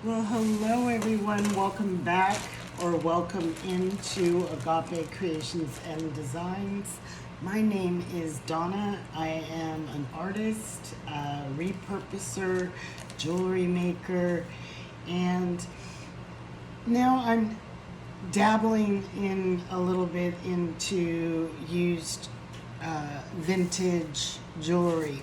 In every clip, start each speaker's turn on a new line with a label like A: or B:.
A: Well, hello everyone. Welcome back or welcome into Agape Creations and Designs. My name is Donna. I am an artist, repurposer, jewelry maker, and now I'm dabbling in a little bit into used vintage jewelry.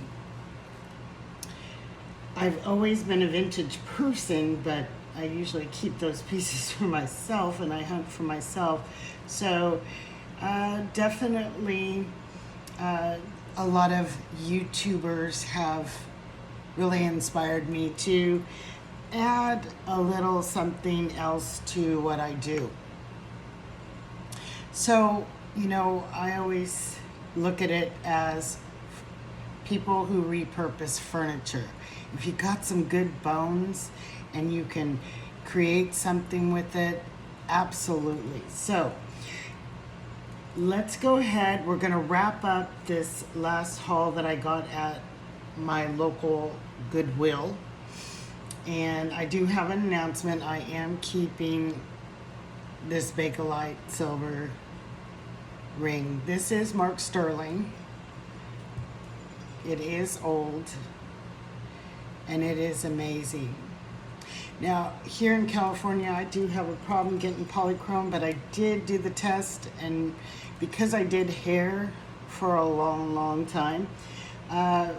A: I've always been a vintage person, but I usually keep those pieces for myself and I hunt for myself. So definitely a lot of YouTubers have really inspired me to add a little something else to what I do. So, I always look at it as people who repurpose furniture. If you got some good bones and you can create something with it, absolutely. So let's go ahead. We're gonna wrap up this last haul that I got at my local Goodwill. And I do have an announcement. I am keeping this Bakelite silver ring. This is Mark Sterling. It is old and it is amazing. Now, here in California, I do have a problem getting polychrome, but I did do the test, and because I did hair for a long time,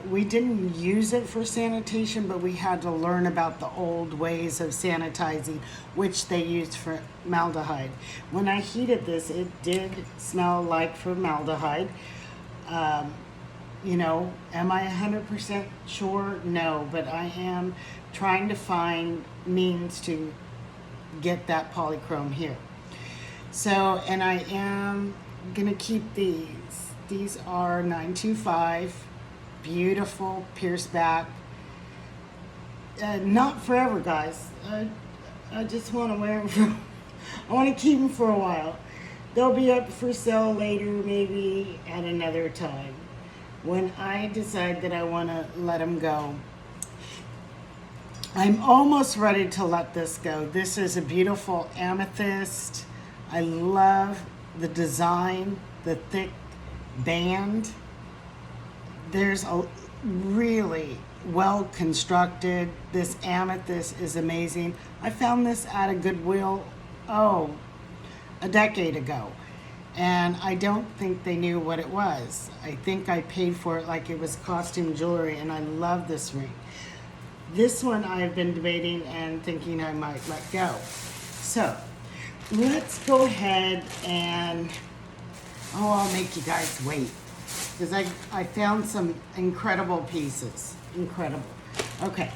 A: we didn't use it for sanitation, but we had to learn about the old ways of sanitizing, which they used for formaldehyde. When I heated this, it did smell like formaldehyde. Am I 100% sure? No, but I am trying to find means to get that polychrome here. So, and I am gonna keep these. These are 925, beautiful pierced back. Not forever, guys. I just want to wear them I want to keep them for a while. They'll be up for sale later, maybe at another time, when I decide that I want to let them go. I'm almost ready to let this go. This is a beautiful amethyst. I love the design, the thick band. There's a really well constructed. This amethyst is amazing. I found this at a Goodwill, a decade ago. And I don't think they knew what it was. I think I paid for it like it was costume jewelry, and I love this ring. This one I've been debating and thinking I might let go. So let's go ahead and, I'll make you guys wait, because I found some incredible pieces. Incredible. Okay.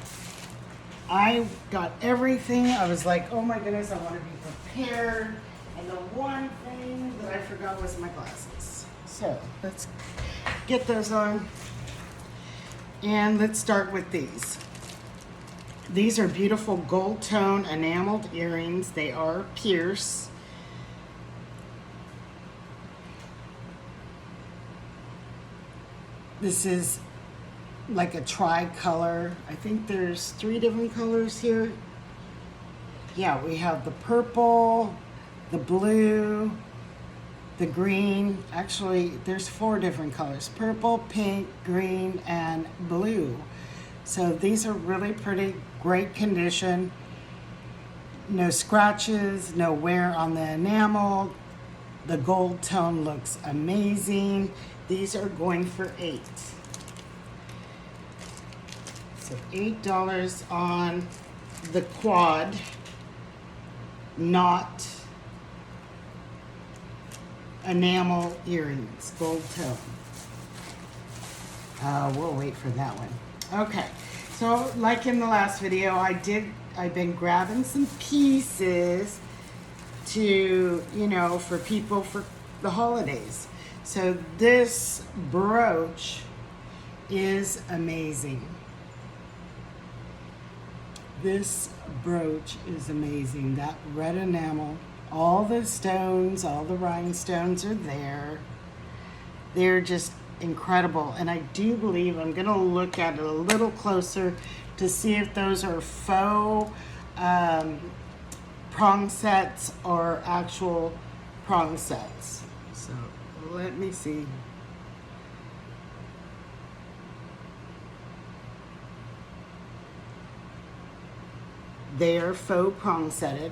A: I got everything. I was like, oh my goodness, I want to be prepared. And the one thing that I forgot was my glasses. So let's get those on. And let's start with these. These are beautiful gold tone enameled earrings. They are pierced. This is like a tri-color. I think there's 3 different colors here. Yeah, we have the purple, the blue, the green. Actually, there's 4 different colors: purple, pink, green, and blue. So these are really pretty, great condition. No scratches, no wear on the enamel. The gold tone looks amazing. These are going for $8. So $8 on the quad, not enamel earrings, gold tone. We'll wait for that one. Okay, so like in the last video, I've been grabbing some pieces to, for people for the holidays. So this brooch is amazing. This brooch is amazing. That red enamel, all the stones, all the rhinestones are there. They're just incredible. And I do believe, I'm gonna look at it a little closer to see if those are faux prong sets or actual prong sets. So let me see. They are faux prong setted.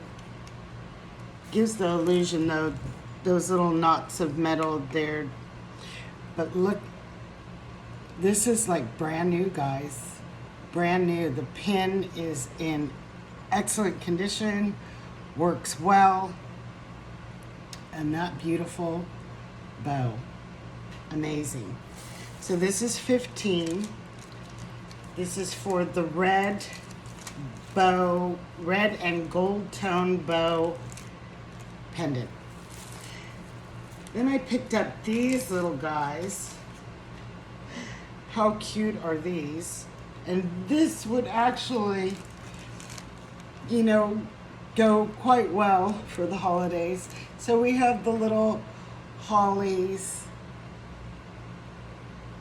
A: Gives the illusion though, those little knots of metal there. But look, this is like brand new, guys. Brand new. The pin is in excellent condition, works well. And that beautiful bow. Amazing. So this is 15. This is for the red bow, red and gold tone bow pendant. Then I picked up these little guys. How cute are these? And this would actually, you know, go quite well for the holidays. So we have the little hollies,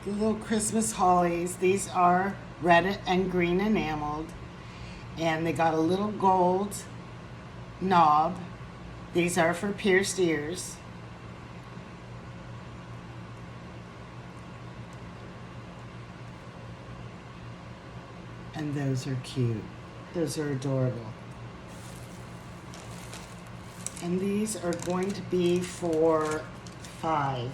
A: the little Christmas hollies. These are red and green enameled. And they got a little gold knob. These are for pierced ears. And those are cute. Those are adorable. And these are going to be for $5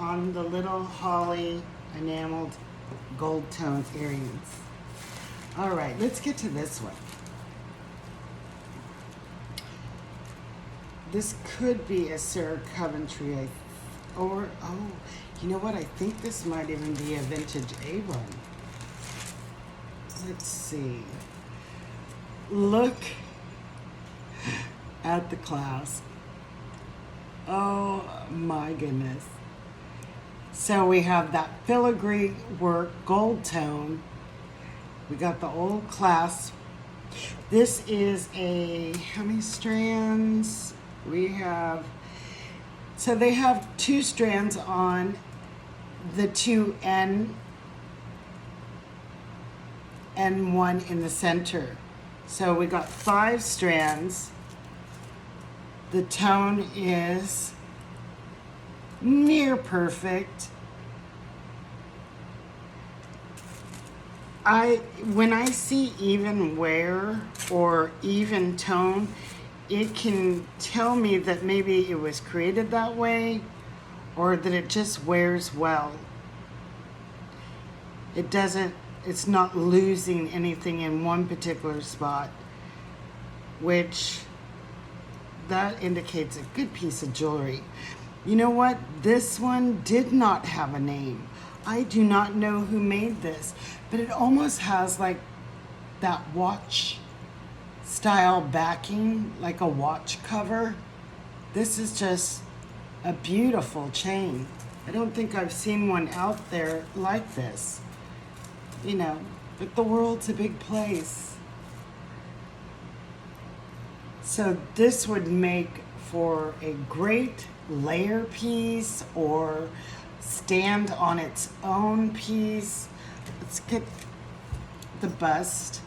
A: on the little holly enameled gold tone earrings. All right, let's get to this one. This could be a Sarah Coventry, or, oh, you know what? I think this might even be a vintage Avon. Let's see. Look at the clasp. Oh my goodness. So we have that filigree work, gold tone. We got the old clasp. This is a, how many strands? We have, so they have 2 strands on the 2N and 1 in the center. So we got 5 strands. The tone is near perfect. When I see even wear or even tone, it can tell me that maybe it was created that way or that it just wears well. It doesn't, it's not losing anything in one particular spot, which that indicates a good piece of jewelry. You know what? This one did not have a name. I do not know who made this, but it almost has like that watch style backing, like a watch cover. This is just a beautiful chain. I don't think I've seen one out there like this. You know, but the world's a big place. So this would make for a great layer piece or stand on its own piece. Let's get the bust.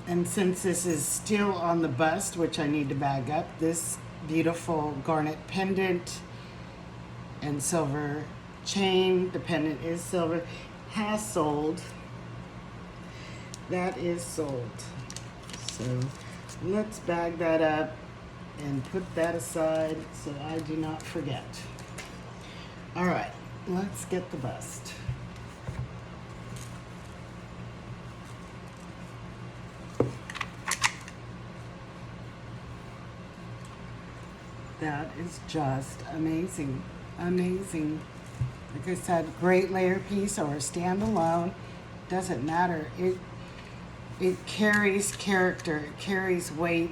A: And since this is still on the bust, which I need to bag up, this beautiful garnet pendant and silver chain, the pendant is silver, has sold. That is sold. So let's bag that up and put that aside so I do not forget. All right, let's get the bust. That is just amazing, amazing. Like I said, great layer piece or standalone, doesn't matter. It carries character, it carries weight.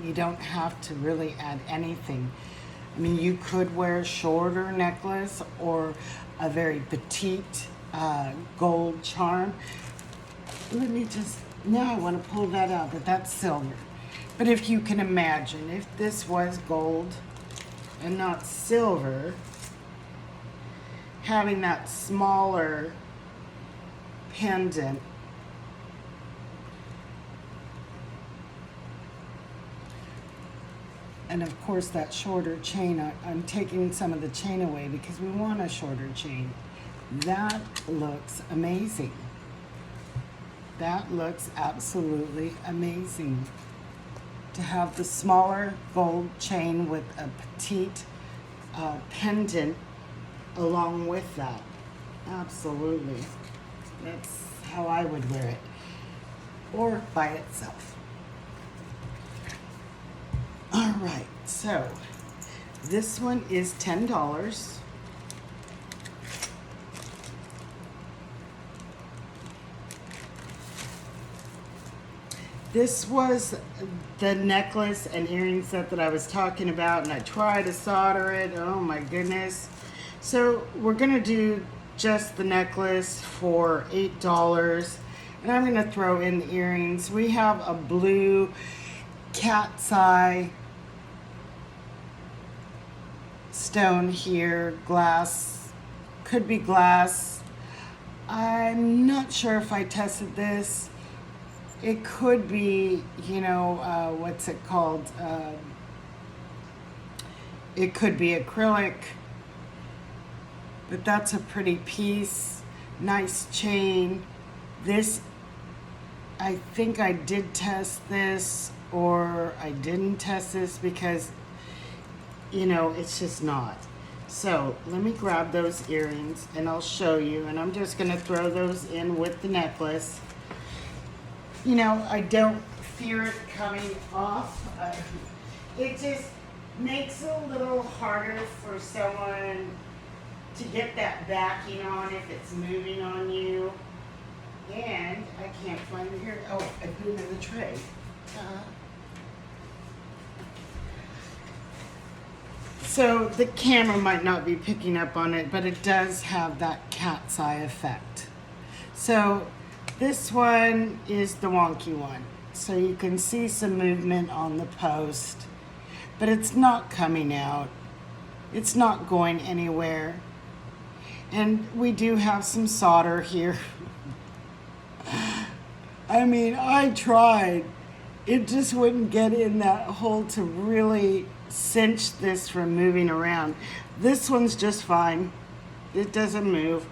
A: You don't have to really add anything. I mean, you could wear a shorter necklace or a very petite gold charm. Let me just, now I want to pull that out, but that's silver. But if you can imagine, if this was gold and not silver, having that smaller pendant. And of course that shorter chain, I'm taking some of the chain away because we want a shorter chain. That looks amazing. That looks absolutely amazing. To have the smaller gold chain with a petite pendant along with that. Absolutely. That's how I would wear it. Or by itself. All right, so this one is $10. This was the necklace and earring set that I was talking about, and I tried to solder it. Oh my goodness. So we're gonna do just the necklace for $8, and I'm gonna throw in the earrings. We have a blue cat's eye stone here, glass, could be glass. I'm not sure if I tested this. It could be, you know, what's it called? It could be acrylic, but that's a pretty piece. Nice chain. This, I think I did test this, or I didn't test this because, you know, it's just not. So let me grab those earrings and I'll show you, and I'm just gonna throw those in with the necklace. You know, I don't fear it coming off. It just makes it a little harder for someone to get that backing on if it's moving on you. And I can't find it here. Oh, I put them in the tray. So the camera might not be picking up on it, but it does have that cat's eye effect. So this one is the wonky one. So you can see some movement on the post, but it's not coming out. It's not going anywhere. And we do have some solder here. I mean, I tried. It just wouldn't get in that hole to really cinch this from moving around. This one's just fine. It doesn't move,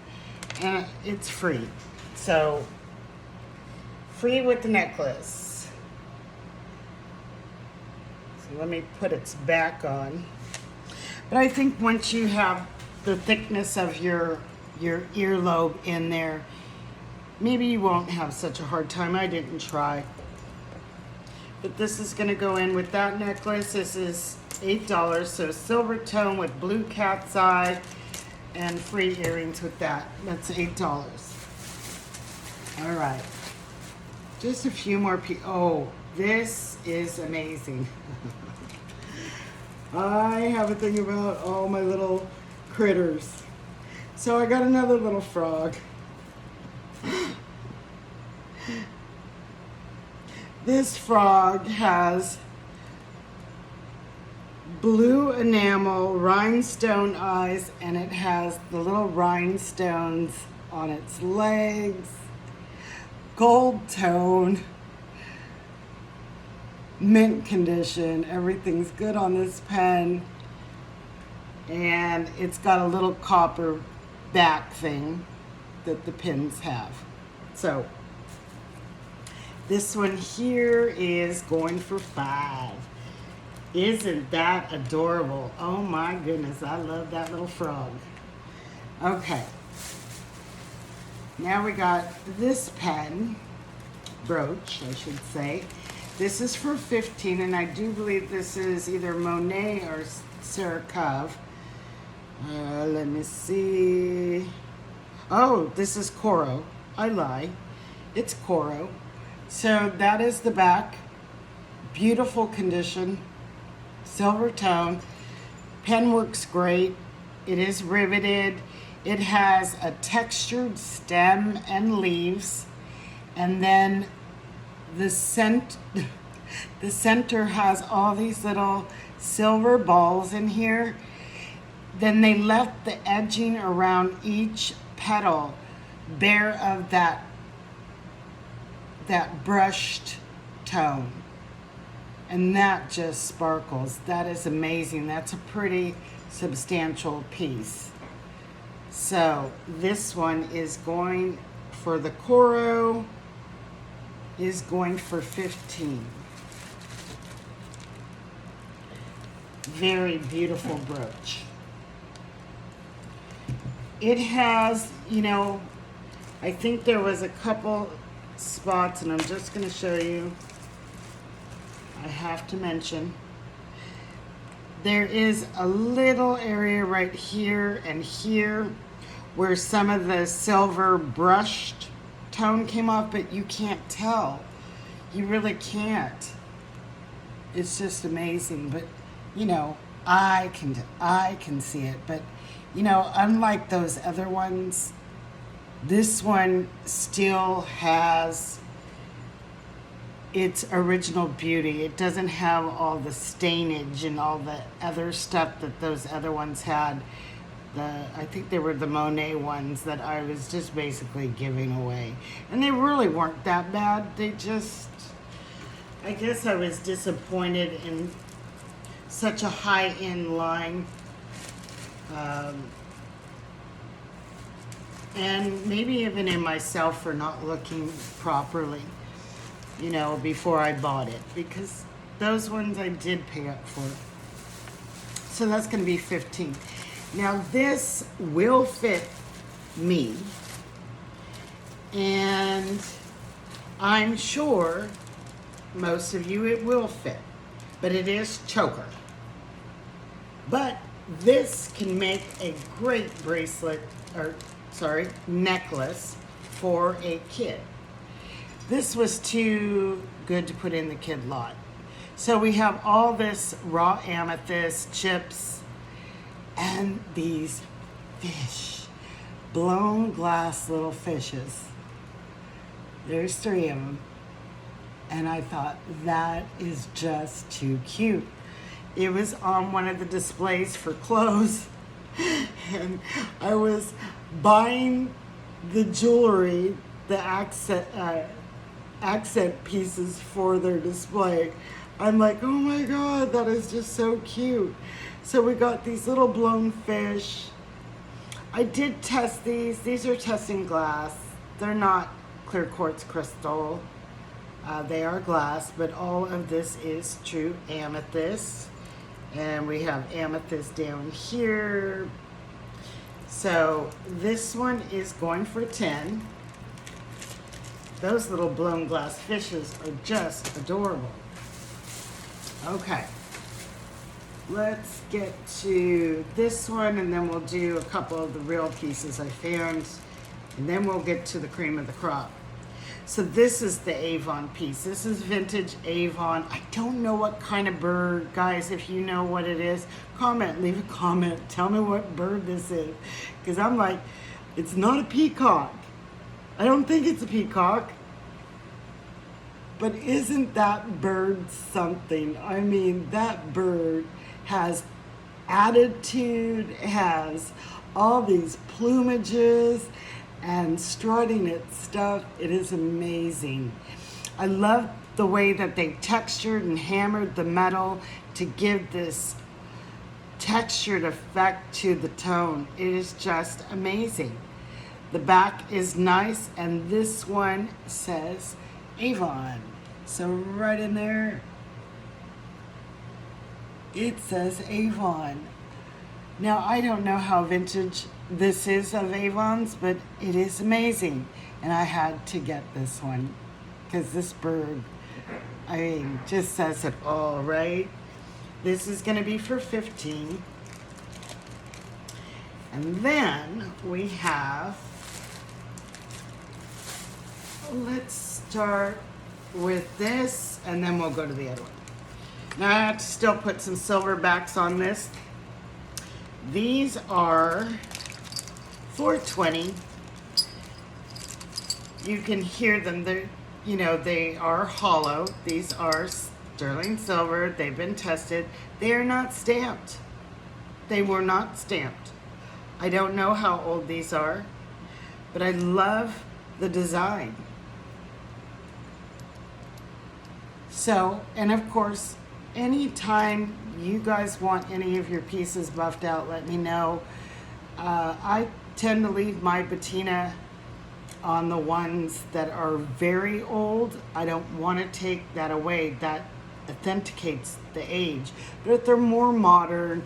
A: and it's free. So, free with the necklace. So let me put its back on. But I think once you have the thickness of your earlobe in there, maybe you won't have such a hard time. I didn't try. But this is gonna go in with that necklace. This is $8, so silver tone with blue cat's eye and free earrings with that. That's $8. All right. Just a few more oh, this is amazing. I have a thing about all my little critters. So I got another little frog. This frog has blue enamel rhinestone eyes, and it has the little rhinestones on its legs. Gold tone, mint condition, everything's good on this pen, and it's got a little copper back thing that the pins have. So this one here is going for $5. Isn't that adorable? Oh my goodness, I love that little frog. Okay. Now we got this pen, brooch, I should say. This is for $15, and I do believe this is either Monet or Sarah Cove. Let me see. Oh, this is Coro. I lie. It's Coro. So that is the back. Beautiful condition. Silver tone. Pen works great. It is riveted. It has a textured stem and leaves, and then the center has all these little silver balls in here. then they left the edging around each petal bare of that brushed tone. And that just sparkles. That is amazing. That's a pretty substantial piece. So this one is going for the Coro, is going for 15. Very beautiful brooch. It has, you know, I think there was a couple spots, and I'm just going to show you. I have to mention, there is a little area right here and here where some of the silver brushed tone came off, but you can't tell. You really can't. It's just amazing. But you know, I can see it. But you know, unlike those other ones, this one still has its original beauty. It doesn't have all the stainage and all the other stuff that those other ones had. I think they were the Monet ones that I was just basically giving away. And they really weren't that bad. They just, I guess I was disappointed in such a high-end line. And maybe even in myself for not looking properly, you know, before I bought it. Because those ones I did pay up for. So that's going to be 15. Now this will fit me, and I'm sure most of you it will fit, but it is choker. But this can make a great bracelet, or sorry, necklace for a kid. This was too good to put in the kid lot. So we have all this raw amethyst chips, and these fish, blown glass little fishes. There's 3 of them. And I thought, that is just too cute. It was on one of the displays for clothes. And I was buying the jewelry, the accent pieces for their display. I'm like, oh my God, that is just so cute. So we got these little blown fish. I did test these. These are testing glass. They're not clear quartz crystal. They are glass, but all of this is true amethyst. And we have amethyst down here. So this one is going for 10. Those little blown glass fishes are just adorable. Okay. Let's get to this one, and then we'll do a couple of the real pieces I found, and then we'll get to the cream of the crop. So this is the Avon piece. This is vintage Avon. I don't know what kind of bird. Guys, if you know what it is, comment, leave a comment. Tell me what bird this is. Because I'm like, it's not a peacock. I don't think it's a peacock. But isn't that bird something? I mean, that bird has attitude, has all these plumages and strutting its stuff. It is amazing. I love the way that they textured and hammered the metal to give this textured effect to the tone. It is just amazing. The back is nice, and this one says Avon. So right in there, it says Avon. Now, I don't know how vintage this is of Avon's, but it is amazing. And I had to get this one because this bird, I mean, just says it all, right? This is going to be for 15. And then we have, let's start with this, and then we'll go to the other one. Now I have to still put some silver backs on this. These are $4.20. You can hear them. They're, you know, they are hollow. These are sterling silver. They've been tested. They are not stamped. They were not stamped. I don't know how old these are, but I love the design. So, and of course, anytime you guys want any of your pieces buffed out, let me know. I tend to leave my patina on the ones that are very old. I don't want to take that away. That authenticates the age. But if they're more modern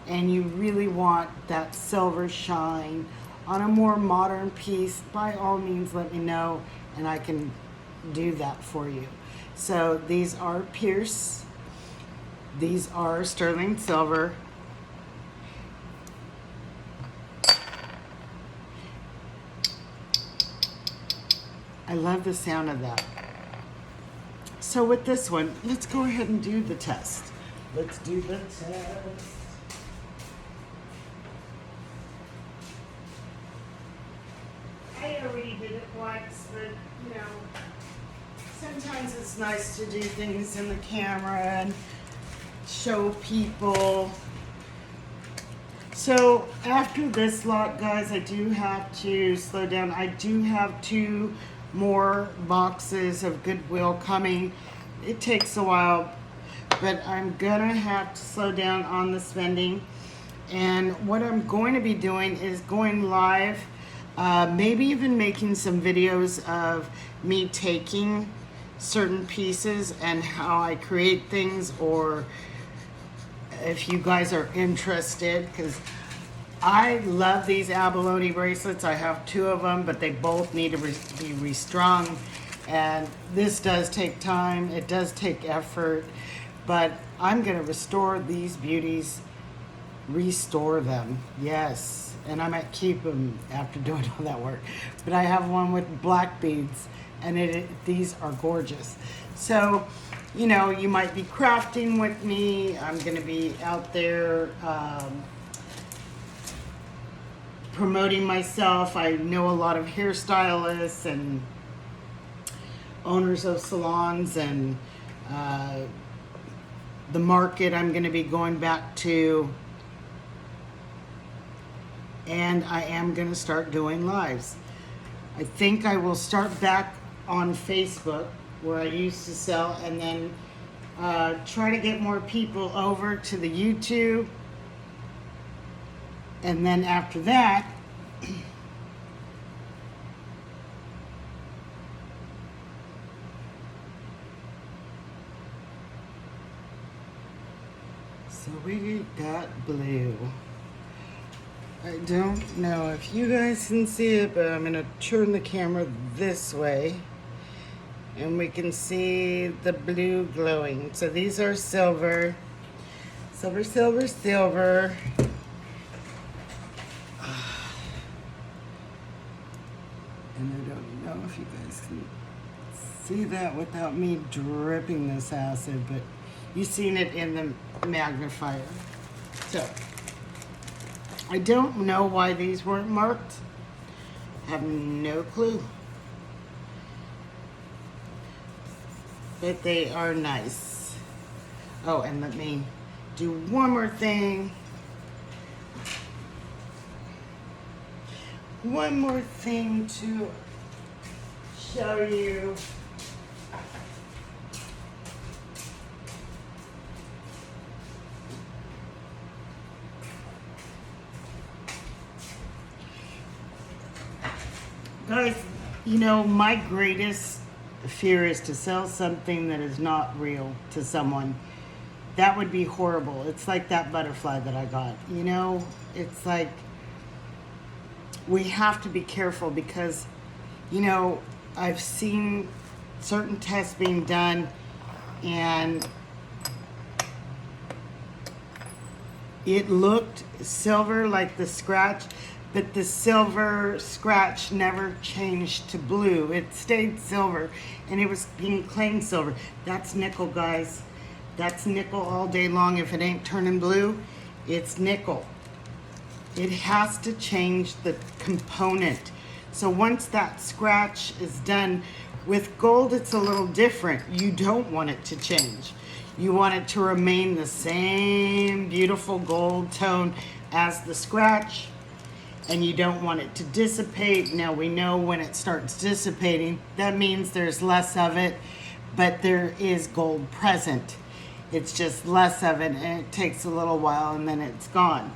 A: and you really want that silver shine on a more modern piece, by all means let me know and I can do that for you. So these are Pierce. These are sterling silver. I love the sound of that. So with this one, let's go ahead and do the test. Let's do the test. I already did it once, but you know, sometimes it's nice to do things in the camera and show people. So after this lot, guys, I do have to slow down. I do have 2 more boxes of Goodwill coming. It takes a while, but I'm gonna have to slow down on the spending. And what I'm going to be doing is going live, maybe even making some videos of me taking certain pieces and how I create things, or if you guys are interested, because I love these abalone bracelets. I have 2 of them, but they both need to be restrung. And this does take time. It does take effort. But I'm going to restore these beauties. Restore them. Yes. And I might keep them after doing all that work. But I have one with black beads. And these are gorgeous. So, you know, you might be crafting with me. I'm going to be out there promoting myself. I know a lot of hairstylists and owners of salons, and the market I'm going to be going back to, and I am going to start doing lives. I think I will start back on Facebook where I used to sell, and then try to get more people over to the YouTube. And then after that, so we got blue. I don't know if you guys can see it, but I'm gonna turn the camera this way and we can see the blue glowing. So these are silver, silver, silver, silver. And I don't know if you guys can see that without me dripping this acid, but you've seen it in the magnifier. So, I don't know why these weren't marked. I have no clue. But they are nice. Oh, and let me do one more thing. One more thing to show you. Guys, you know, my greatest fear is to sell something that is not real to someone. That would be horrible. It's like that butterfly that I got. You know, it's like, we have to be careful because, you know, I've seen certain tests being done and it looked silver like the scratch, but the silver scratch never changed to blue. It stayed silver and it was being claimed silver. That's nickel, guys. That's nickel all day long. If it ain't turning blue, it's nickel. It has to change the component. So once that scratch is done, with gold it's a little different. You don't want it to change. You want it to remain the same beautiful gold tone as the scratch, and you don't want it to dissipate. Now we know when it starts dissipating, that means there's less of it, but there is gold present. It's just less of it, and it takes a little while and then it's gone.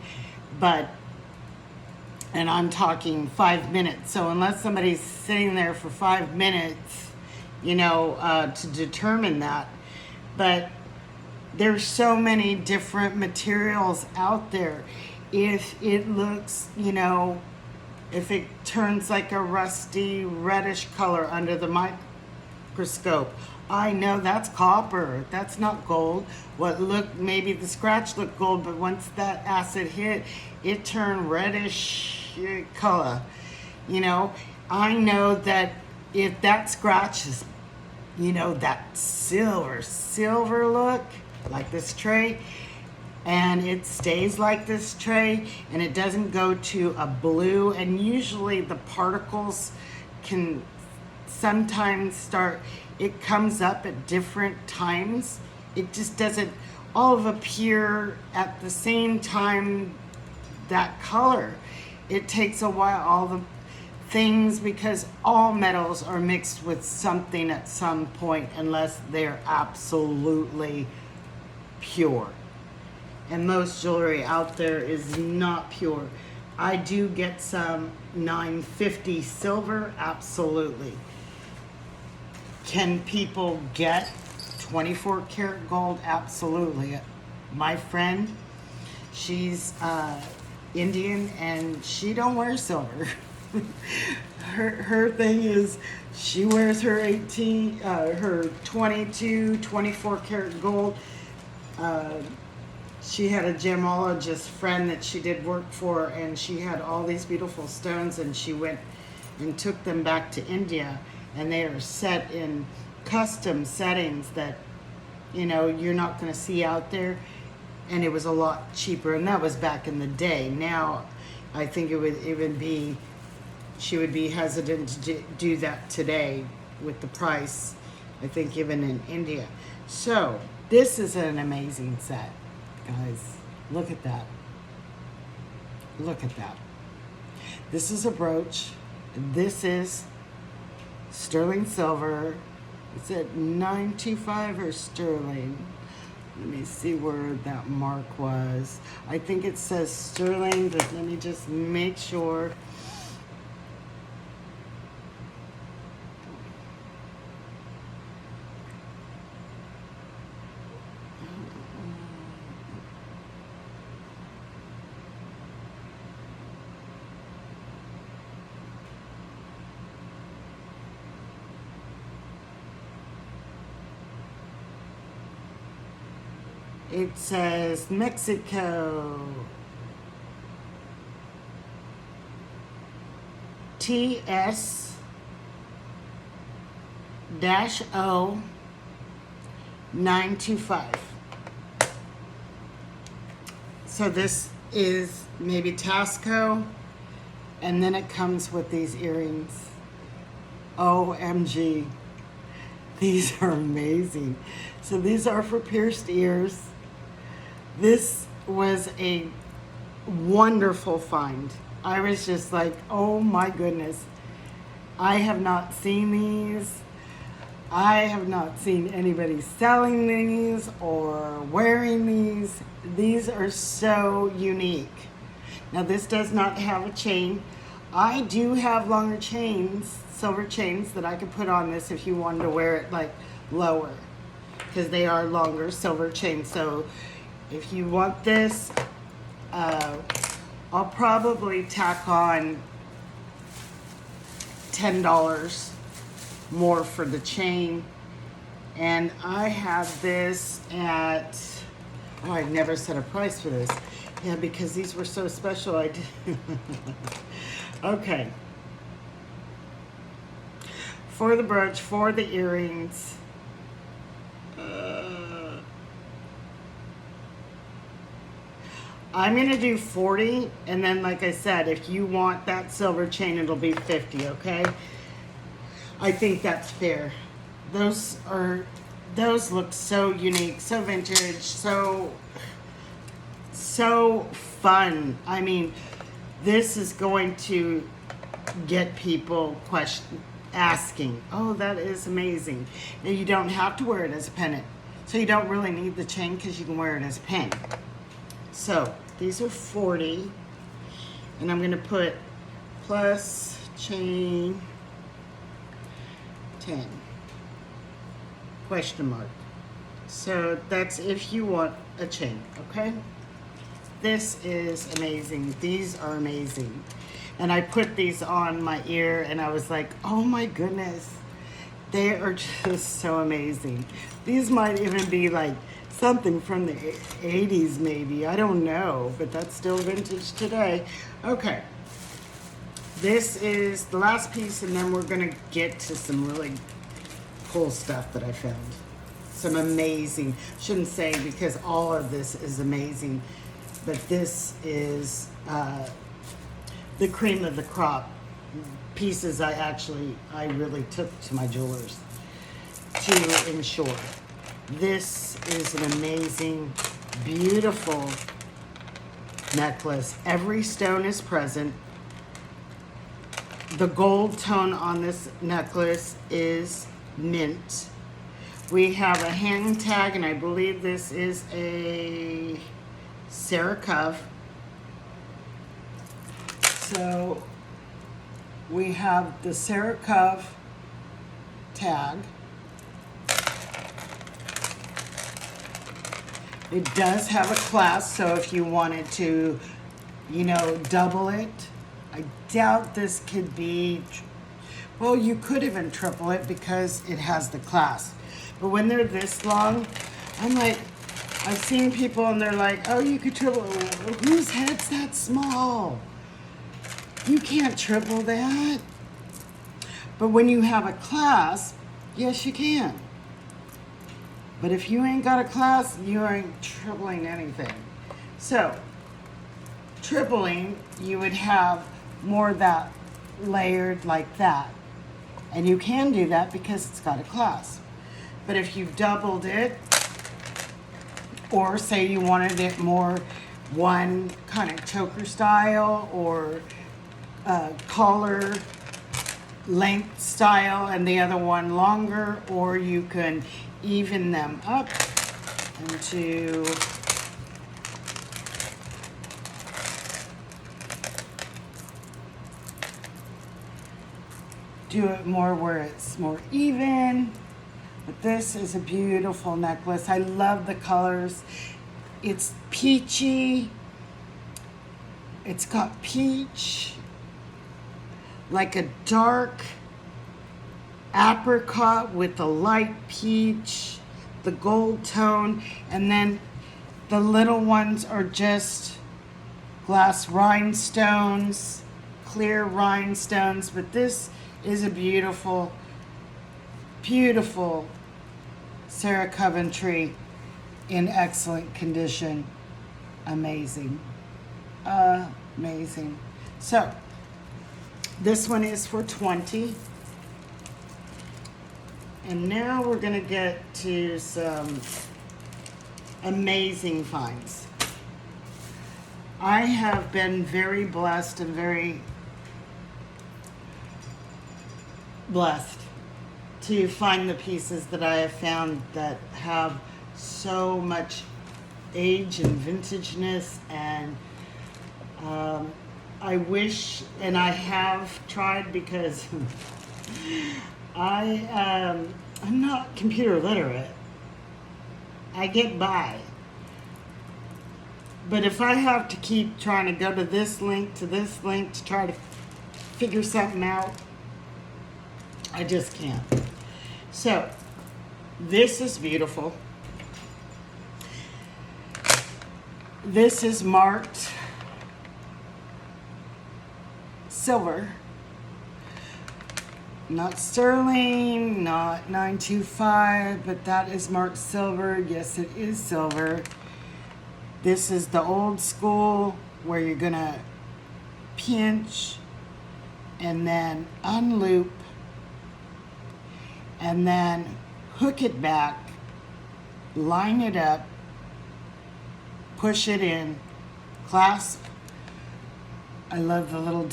A: And I'm talking 5 minutes. So unless somebody's sitting there for 5 minutes, to determine that. But there's so many different materials out there. If it looks, if it turns like a rusty reddish color under the microscope, I know that's copper. That's not gold. Maybe the scratch looked gold, but once that acid hit, it turned reddish color. I know that if that scratch is, that silver look, like this tray, and it stays like this tray, and it doesn't go to a blue, and usually the particles can sometimes it comes up at different times. It just doesn't all appear at the same time, that color. It takes a while, all the things, because all metals are mixed with something at some point, unless they're absolutely pure. And most jewelry out there is not pure. I do get some 950 silver, absolutely. Can people get 24 karat gold? Absolutely. My friend, she's Indian, and she don't wear silver. her thing is, she wears her 22, 24 karat gold. She had a gemologist friend that she did work for, and she had all these beautiful stones, and she went and took them back to India, and they are set in custom settings that you're not going to see out there, and it was a lot cheaper, and that was back in the day. Now I think it would even be, she would be hesitant to do that today with the price, I think, even in India. So this is an amazing set, guys. Look at that. Look at that. This is a brooch. This is sterling silver. Is it 925 or sterling? Let me see where that mark was. I think it says sterling, but let me just make sure. It says Mexico. TS-O 925. So this is maybe Tasco, and then it comes with these earrings. OMG. These are amazing. So these are for pierced ears. This was a wonderful find. I was just like, oh my goodness. I have not seen these. I have not seen anybody selling these or wearing these. These are so unique. Now this does not have a chain. I do have longer chains, silver chains, that I could put on this if you wanted to wear it like lower, because they are longer silver chains. So if you want this, I'll probably tack on $10 more for the chain. And I have this at, oh, I've never set a price for this. Yeah, because these were so special. I did. Okay. For the brooch, for the earrings, I'm going to do 40, and then like I said, if you want that silver chain, it'll be 50, okay? I think that's fair. Those are those look so unique, so vintage, so fun. I mean, this is going to get people asking, oh, that is amazing. And you don't have to wear it as a pendant. So you don't really need the chain because you can wear it as a pin. So these are 40. And I'm going to put plus chain 10. Question mark. So that's if you want a chain, okay? This is amazing. These are amazing. And I put these on my ear and I was like, oh my goodness. They are just so amazing. These might even be like something from the 80s maybe. I don't know, but that's still vintage today. Okay. This is the last piece and then we're gonna get to some really cool stuff that I found. Some amazing, shouldn't say because all of this is amazing, but this is the cream of the crop pieces I really took to my jewelers to ensure. This is an amazing, beautiful necklace. Every stone is present. The gold tone on this necklace is mint. We have a hang tag, and I believe this is a Sarah Cove. So we have the Sarah Cove tag. It does have a clasp, so if you wanted to, you know, double it, I doubt this could be, well, you could even triple it because it has the clasp. But when they're this long, I'm like, I've seen people and they're like, oh, you could triple it. Whose head's that small? You can't triple that. But when you have a clasp, yes, you can. But if you ain't got a clasp, you ain't tripling anything. So, tripling, you would have more of that layered like that. And you can do that because it's got a clasp. But if you've doubled it, or say you wanted it more one kind of choker style or collar length style and the other one longer, or you can even them up into do it more where it's more even. But this is a beautiful necklace. I love the colors. It's peachy. It's got peach, like a dark apricot with a light peach, the gold tone, and then the little ones are just glass rhinestones, clear rhinestones. But this is a beautiful, beautiful Sarah Coventry in excellent condition. Amazing. Amazing. So this one is for 20. And now we're going to get to some amazing finds. I have been very blessed and very blessed to find the pieces that I have found that have so much age and vintageness, and I wish, and I have tried because I'm not computer literate. I get by. But if I have to keep trying to go to this link to try to figure something out, I just can't. So, this is beautiful. This is marked silver. Not sterling, not 925, but that is marked silver. Yes, it is silver. This is the old school where you're gonna pinch and then unloop and then hook it back line it up, push it in, clasp. I love the little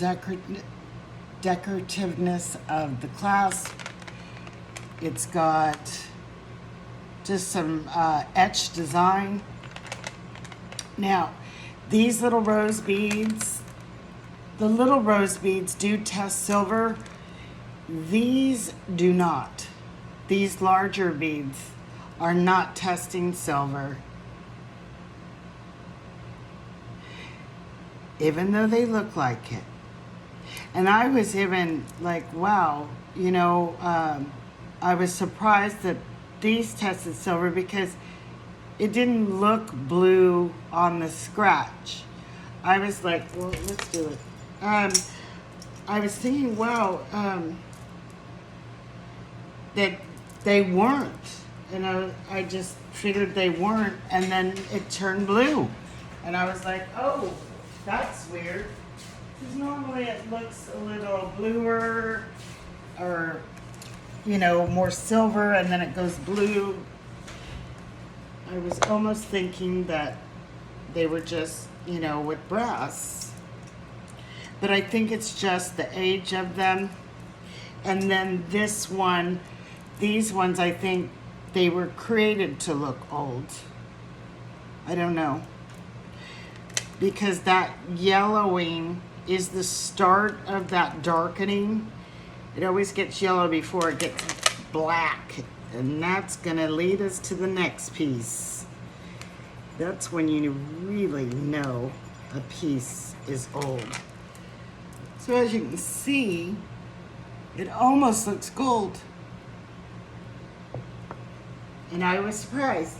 A: decorativeness of the clasp. It's got just some etched design. Now, these little rose beads, the little rose beads do test silver. These do not. These larger beads are not testing silver. Even though they look like it. And I was even like, wow, you know, I was surprised that these tested silver because it didn't look blue on the scratch. I was like, well, let's do it. I was thinking, wow, that they weren't. And I just figured they weren't, and then it turned blue. And I was like, oh, that's weird. Because normally it looks a little bluer or, you know, more silver, and then it goes blue. I was almost thinking that they were just, you know, with brass. But I think it's just the age of them. And then this one, these ones, I think they were created to look old. I don't know. Because that yellowing is the start of that darkening. It always gets yellow before it gets black. And that's gonna lead us to the next piece. That's when you really know a piece is old. So as you can see, it almost looks gold. And I was surprised.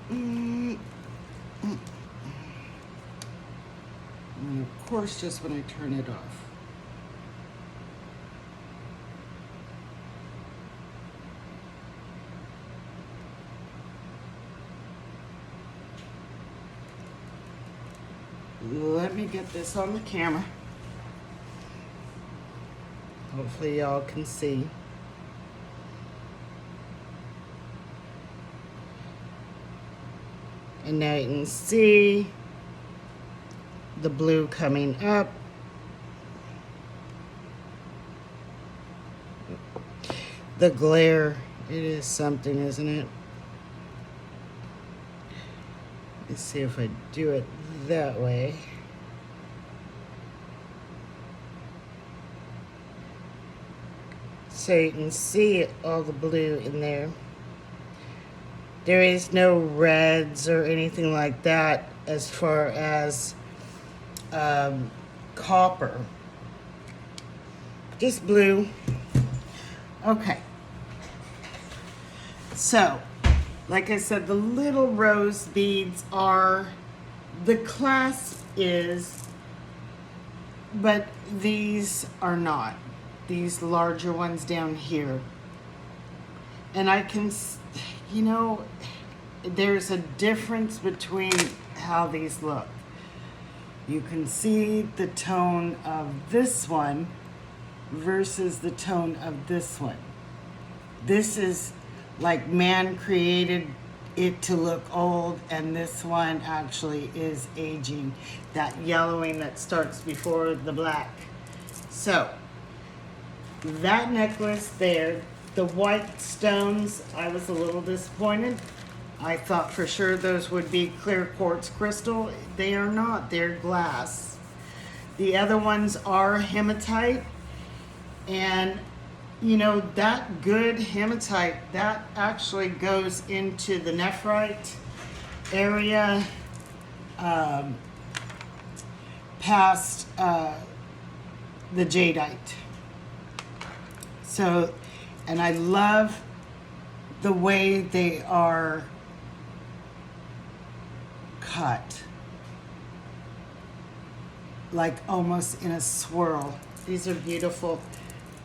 A: And of course, just when I turn it off. Let me get this on the camera. Hopefully y'all can see. And now you can see the blue coming up. The glare, it is something, isn't it? Let's see if I do it that way. So you can see all the blue in there. There is no reds or anything like that as far as copper. Just blue. Okay. So, like I said, the little rose beads are, the clasp is, but these are not. These larger ones down here. And I can, you know, there's a difference between how these look. You can see the tone of this one versus the tone of this one. This is like man created it to look old, and this one actually is aging. That yellowing that starts before the black. So, that necklace there, the white stones, I was a little disappointed. I thought for sure those would be clear quartz crystal. They are not, they're glass. The other ones are hematite, and you know, that good hematite, that actually goes into the nephrite area, past the jadeite. So, and I love the way they are cut, like almost in a swirl. These are beautiful.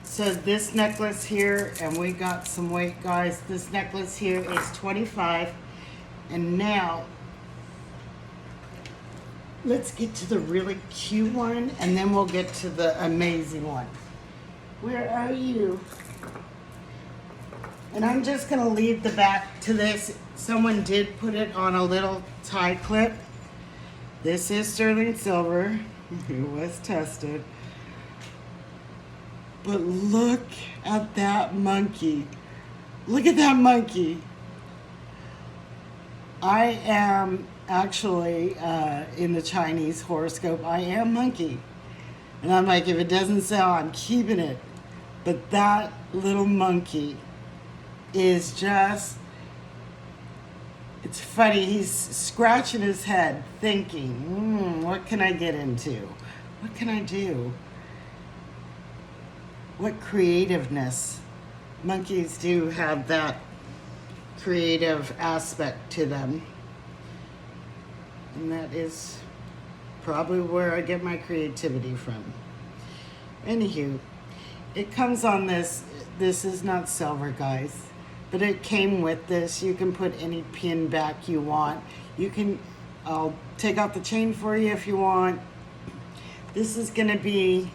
A: So this necklace here, and we got some weight, guys. This necklace here is 25, and now let's get to the really cute one, and then we'll get to the amazing one. Where are you? And I'm just gonna leave the back to this. Someone did put it on a little tie clip. This is sterling silver. It was tested. But look at that monkey. Look at that monkey. I am actually, in the Chinese horoscope, I am monkey. And I'm like, if it doesn't sell, I'm keeping it. But that little monkey is just, it's funny. He's scratching his head thinking, what can I get into? What can I do? What creativeness. Monkeys do have that creative aspect to them. And that is probably where I get my creativity from. Anywho, it comes on this. This is not silver, guys, but it came with this. You can put any pin back you want. You can, I'll take out the chain for you if you want. This is gonna be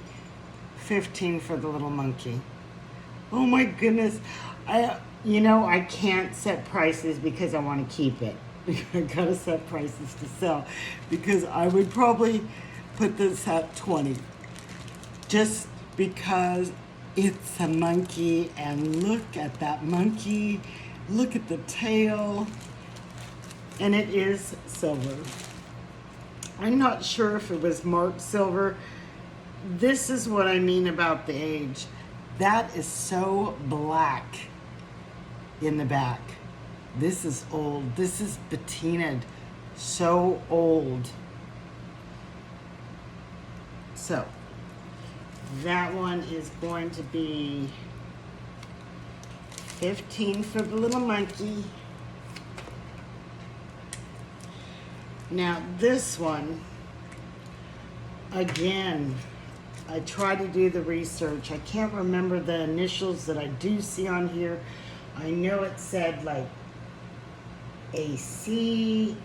A: $15 for the little monkey. Oh my goodness. I can't set prices because I want to keep it. I gotta set prices to sell, because I would probably put this at 20, just because it's a monkey. And look at that monkey. Look at the tail. And it is silver. I'm not sure if it was marked silver. This is what I mean about the age. That is so black in the back. This is old. This is patinaed. So old. So, that one is going to be $15 for the little monkey. Now, this one, again, I try to do the research. I can't remember the initials that I do see on here. I know it said like AC.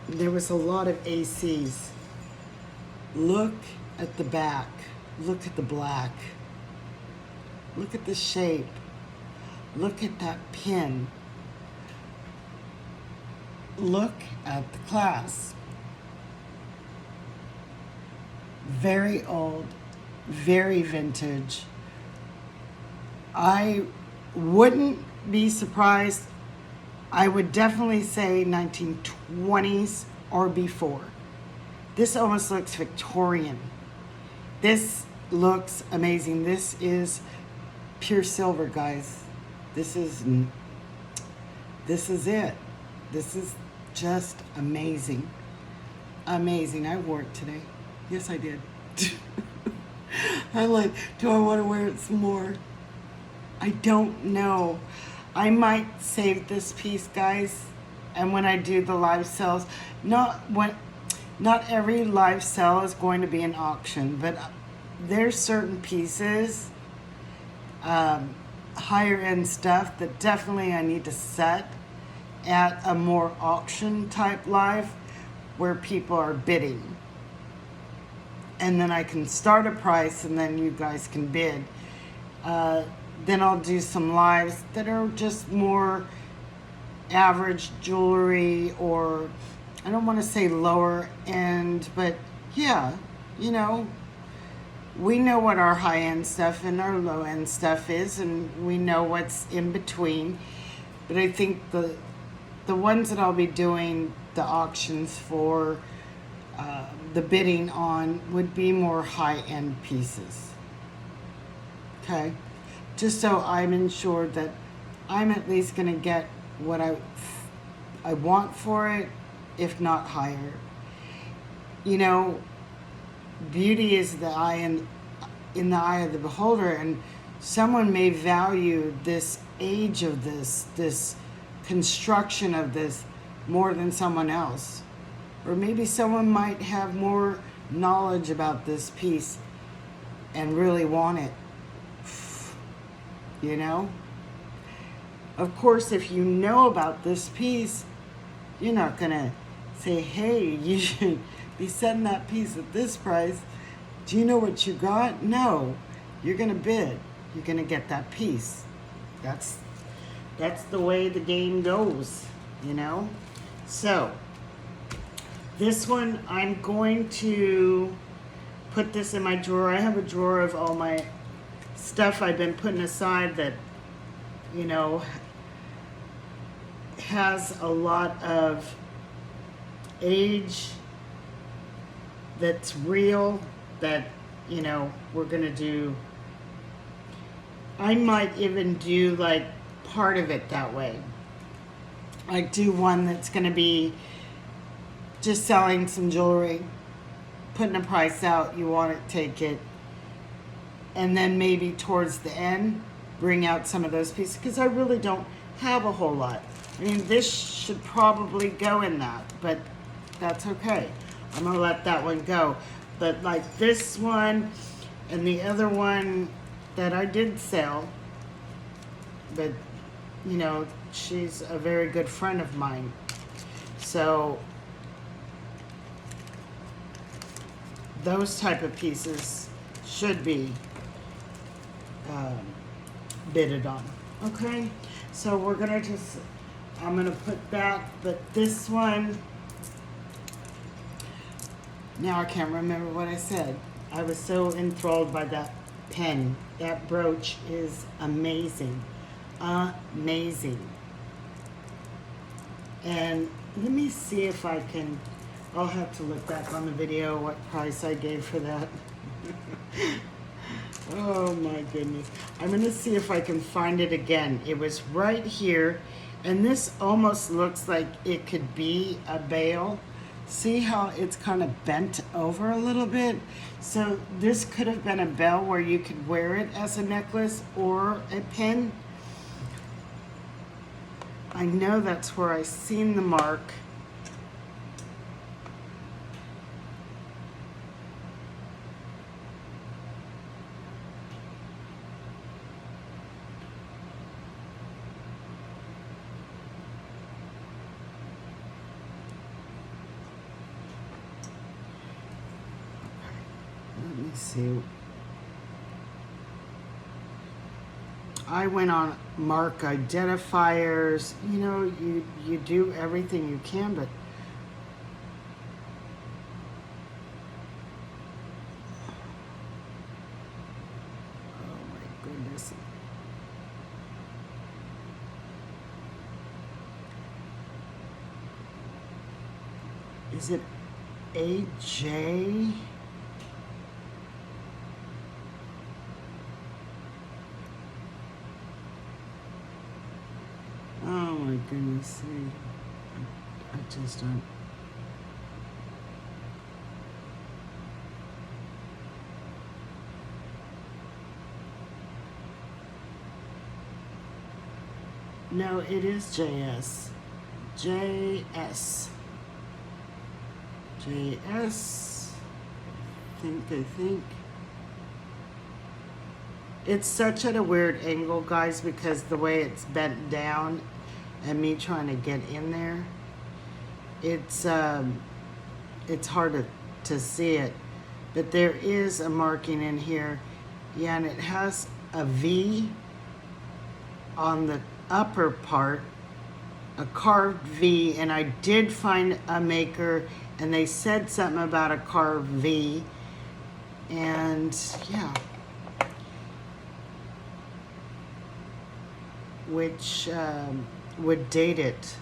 A: There was a lot of ACs. Look at the back. Look at the black. Look at the shape. Look at that pin. Look at the clasp. Very old, very vintage. I wouldn't be surprised. I would definitely say 1920s or before. This almost looks Victorian. This looks amazing. This is pure silver, guys. This is it. This is just amazing. Amazing. I wore it today. Yes, I did. I'm like, do I want to wear it some more? I don't know. I might save this piece, guys, and when I do the live sales, not every live sale is going to be an auction, but there's certain pieces, higher end stuff that definitely I need to set at a more auction type live where people are bidding. And then I can start a price and then you guys can bid. Then I'll do some lives that are just more average jewelry, or I don't want to say lower end, but yeah, we know what our high end stuff and our low end stuff is, and we know what's in between. But I think the ones that I'll be doing the auctions for, the bidding on, would be more high-end pieces. Okay? Just so I'm ensured that I'm at least going to get what I want for it, if not higher. Beauty is the eye in the eye of the beholder, and someone may value this age of this construction of this more than someone else. Or maybe someone might have more knowledge about this piece and really want it. Of course, if you know about this piece, you're not gonna say, hey, you should be selling that piece at this price. Do you know what you got? No. You're going to bid. You're going to get that piece. That's the way the game goes, you know? So, this one, I'm going to put this in my drawer. I have a drawer of all my stuff I've been putting aside that, you know, has a lot of age that's real, that, you know, we're gonna do. I might even do like part of it that way. Like do one that's gonna be just selling some jewelry, putting a price out, you want it, take it, and then maybe towards the end bring out some of those pieces, because I really don't have a whole lot. I mean, this should probably go in that, but that's okay. I'm gonna let that one go. But like this one and the other one that I did sell, but you know, she's a very good friend of mine. So those type of pieces should be bidded on. Okay, so we're gonna just, I'm gonna put that, but this one, now I can't remember what I said. I was so enthralled by that pen. That brooch is amazing. Amazing. And let me see if I can, I'll have to look back on the video what price I gave for that. Oh my goodness. I'm gonna see if I can find it again. It was right here, and this almost looks like it could be a bail. See how it's kind of bent over a little bit? So this could have been a bell where you could wear it as a necklace or a pin. I know that's where I seen the mark. Let me see. I went on mark identifiers. You know, you do everything you can, but oh my goodness. Is it AJ? Oh my goodness, I just don't. No, it is JS. JS. JS. I think. It's such at a weird angle, guys, because the way it's bent down and me trying to get in there, it's hard to see it. But there is a marking in here. Yeah, and it has a V on the upper part, a carved V, and I did find a maker, and they said something about a carved V, and yeah. Which would date it.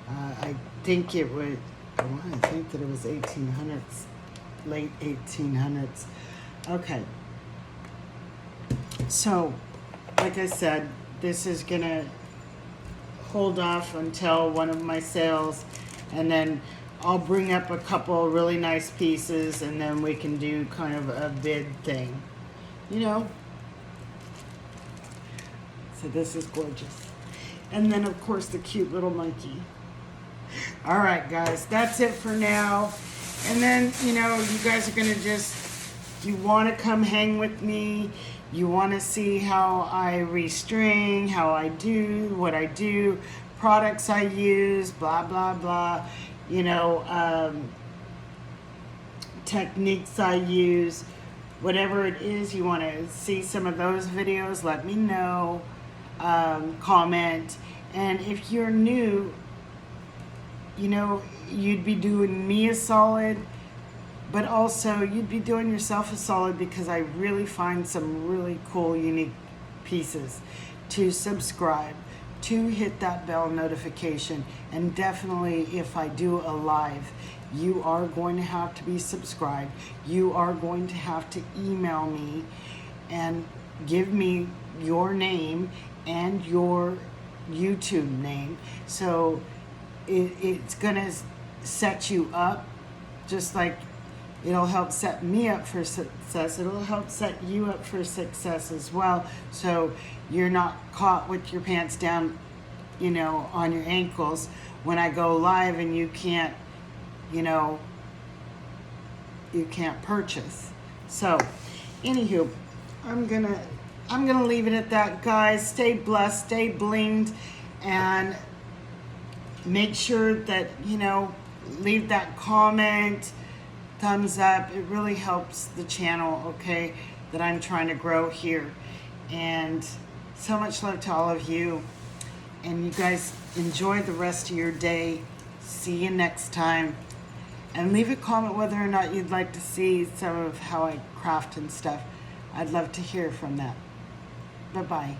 A: I think it would, I want to think that it was 1800s, late 1800s. Okay. So, like I said, this is gonna hold off until one of my sales, and then I'll bring up a couple really nice pieces, and then we can do kind of a bid thing, you know? So this is gorgeous. And then of course the cute little monkey. All right, guys, that's it for now. And then, you know, you guys are gonna just, you wanna come hang with me, you wanna see how I restring, how I do, what I do, products I use, blah, blah, blah. you know, techniques I use. Whatever it is, you want to see some of those videos, let me know. Comment. And if you're new, you know, you'd be doing me a solid, but also you'd be doing yourself a solid, because I really find some really cool, unique pieces. To subscribe, to hit that bell notification, and definitely if I do a live, you are going to have to be subscribed. You are going to have to email me and give me your name and your YouTube name. So it's gonna set you up, just like it'll help set me up for success. It'll help set you up for success as well. So you're not caught with your pants down, you know, on your ankles when I go live and you can't, you know, you can't purchase. So, anywho, I'm gonna leave it at that, guys. Stay blessed, stay blinged, and make sure that, you know, leave that comment, thumbs up. It really helps the channel, okay, that I'm trying to grow here. And so much love to all of you. And you guys enjoy the rest of your day. See you next time. And leave a comment whether or not you'd like to see some of how I craft and stuff. I'd love to hear from that. Bye-bye.